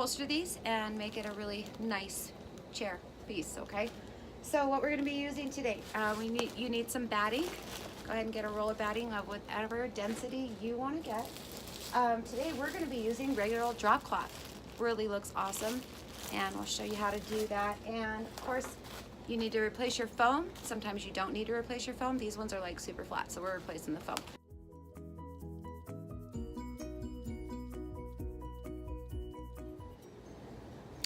upholster these and make it a really nice chair piece, okay? So what we're gonna be using today, you need some batting. Go ahead and get a roll of batting of whatever density you wanna get. Today we're gonna be using regular old drop cloth. Really looks awesome, and we'll show you how to do that. And of course, you need to replace your foam. Sometimes you don't need to replace your foam. These ones are like super flat, so we're replacing the foam.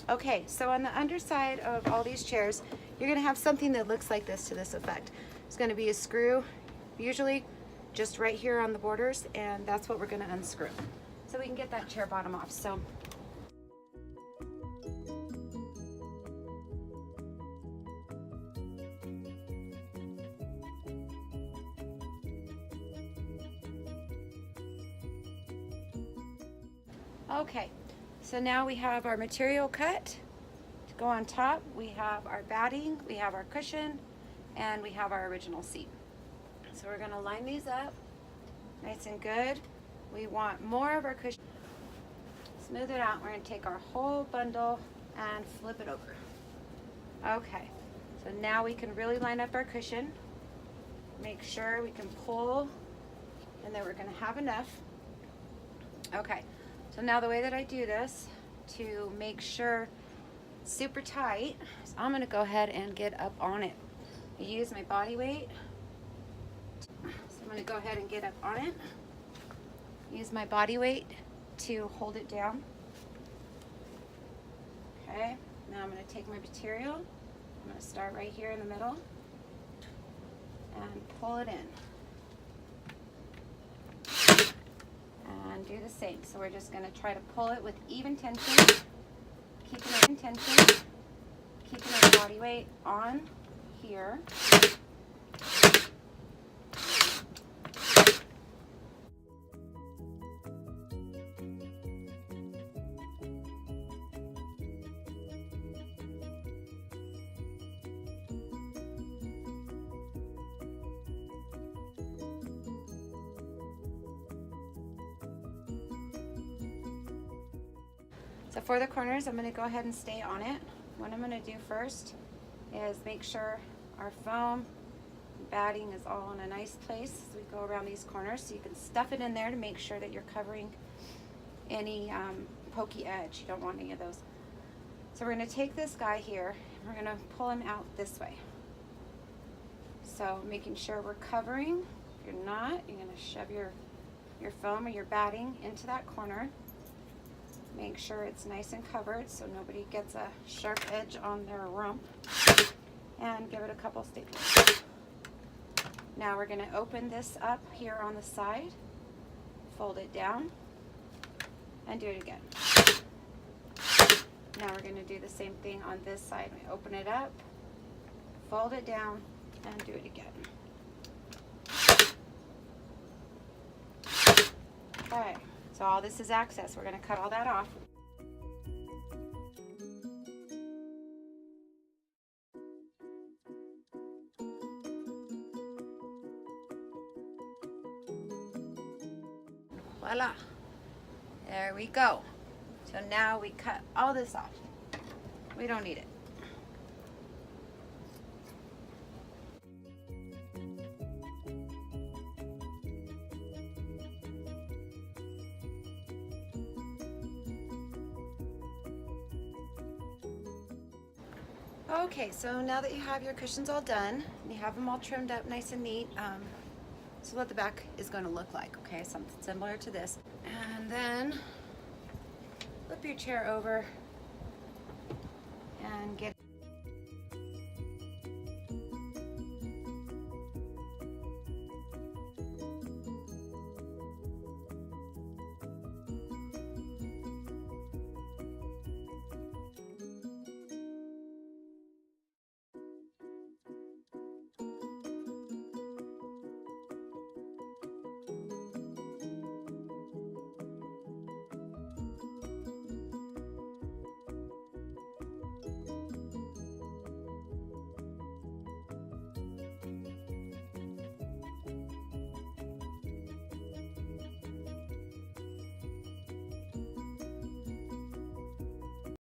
Okay, so on the underside of all these chairs, you're gonna have something that looks like this to this effect. It's gonna be a screw, usually just right here on the borders, and that's what we're gonna unscrew. So we can get that chair bottom off. So okay, so now we have our material cut to go on top. We have our batting, we have our cushion, and we have our original seat. So we're gonna line these up nice and good. We want more of our cushion. Smooth it out. We're gonna take our whole bundle and flip it over. Okay, so now we can really line up our cushion. Make sure we can pull, and then we're gonna have enough. Okay. So now the way that I do this to make sure it's super tight, is I'm gonna go ahead and get up on it. I use my body weight. So I'm gonna go ahead and get up on it. Use my body weight to hold it down. Okay, now I'm gonna take my material. I'm gonna start right here in the middle and pull it in. And do the same. So we're just going to try to pull it with even tension, keeping it in tension, keeping our body weight on here. So for the corners, I'm going to go ahead and stay on it. What I'm going to do first is make sure our foam batting is all in a nice place as we go around these corners. So you can stuff it in there to make sure that you're covering any pokey edge. You don't want any of those. So we're going to take this guy here and we're going to pull him out this way. So making sure we're covering. If you're not, you're going to shove your foam or your batting into that corner. Make sure it's nice and covered so nobody gets a sharp edge on their rump, and give it a couple staples. Now we're going to open this up here on the side, fold it down, and do it again. Now we're going to do the same thing on this side. We open it up, fold it down, and do it again. Okay. So all this is access. We're going to cut all that off. Voila. There we go. So now we cut all this off. We don't need it. Okay, so now that you have your cushions all done, and you have them all trimmed up nice and neat, this is what the back is going to look like, okay? Something similar to this. And then flip your chair over and get